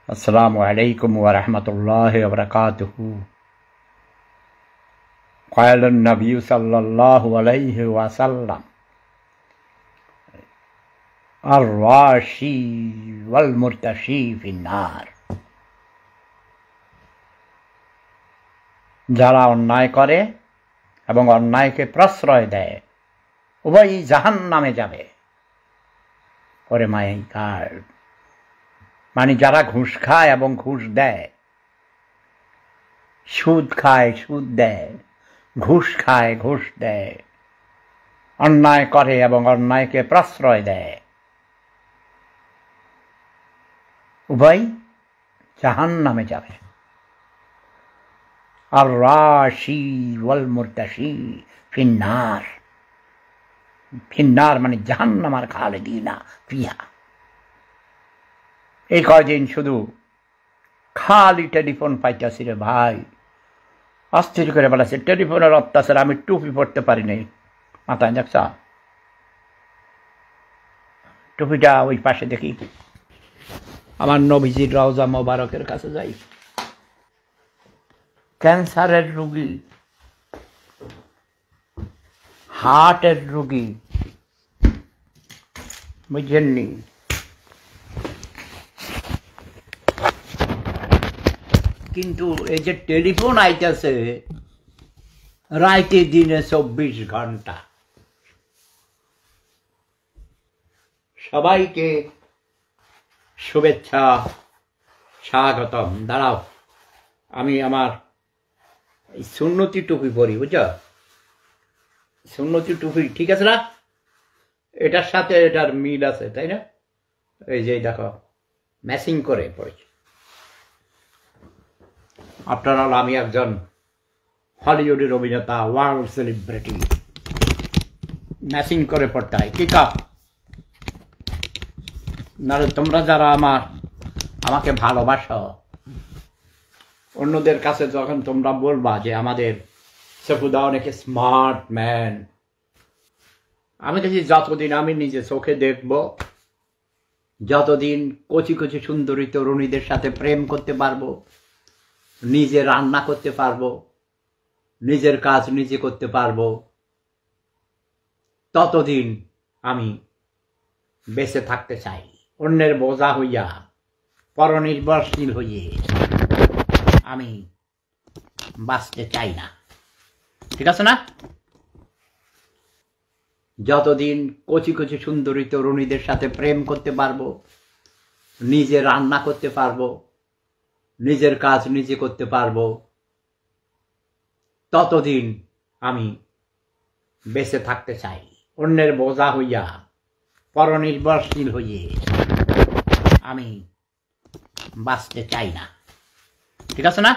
अस्सलामु अलैकुम व रहमतुल्लाहि व बरकातुहू। क़ाल नबी सल्लल्लाहु अलैहि वसल्लम अर्राशी वल मुर्तशी फिन्नार। যারা অন্যায় করে এবং অন্যায়কে প্রশ্রয় দেয় উভয়ই জাহান্নামে যাবে। ওরে মাই গড, মানে যারা ঘুষ খায় এবং ঘুষ দেয়, সুদ খায় সুদ দেয়, ঘুষ খায় ঘুষ দেয়, অন্যায় করে এবং অন্যায়কে প্রশ্রয় দেয়, উভয় জাহান্নামে যাবে। আর রাশি ওয়াল মুরতাশি ফিন্নার। ফিন্নার মানে জাহান্নাম, আর খালিদিনা ফিহা। এই কয়দিন শুধু খালি টেলিফোন পাইতেছি রে ভাই, অস্থির করে বলেছে। টেলিফোনের অত্যাচার, আমি টুপি পড়তে পারি নাই মাথায়, দেখছ টুপিটা ওই পাশে দেখি, আমার নবীজির রওজা মোবারকের কাছে যাই। ক্যান্সারের রোগী, হার্টের রোগী, বুঝেননি? কিন্তু এই যে টেলিফোন আইতেছে রাইতে দিনে 24 ঘন্টা। সবাইকে শুভেচ্ছা, স্বাগতম। দাঁড়াও, আমি আমার সুন্নতি টুপি পরি, বুঝছ? সুন্নতি টুপি ঠিক আছে না? এটার সাথে এটার মিল আছে, তাই না? এই যে দেখো, ম্যাচিং করে পড়েছি। আপনার হল, আমি একজন হলিউডের অভিনেতা, ওয়ার্ল্ড সেলিব্রিটি, ম্যাচিং করে পড়তে হয়। ঠিক আছে? নাহলে তোমরা যারা আমাকে ভালোবাসো, অন্যদের কাছে যখন তোমরা বলবা যে আমাদের সফুদা অনেক স্মার্ট ম্যান, আমি দেখি যতদিন আমি নিজে চোখে দেখব, যতদিন কচি কচি সুন্দরী তরুণীদের সাথে প্রেম করতে পারবো, নিজে রান্না করতে পারবো, নিজের কাজ নিজে করতে পারবো, ততদিন আমি বেঁচে থাকতে চাই। অন্যের বোঝা হইয়া, পরনির্ভরশীল হইয়ে আমি বাঁচতে চাই না। ঠিক আছে না? যতদিন কচি কচি সুন্দরী তরুণীদের সাথে প্রেম করতে পারবো, নিজে রান্না করতে পারবো, নিজের কাজ নিজে করতে পারবো, ততদিন আমি বেঁচে থাকতে চাই। অন্যের বোঝা হইয়া, পরনির্ভরশীল হইয়ে আমি বাঁচতে চাই না। ঠিক আছে না?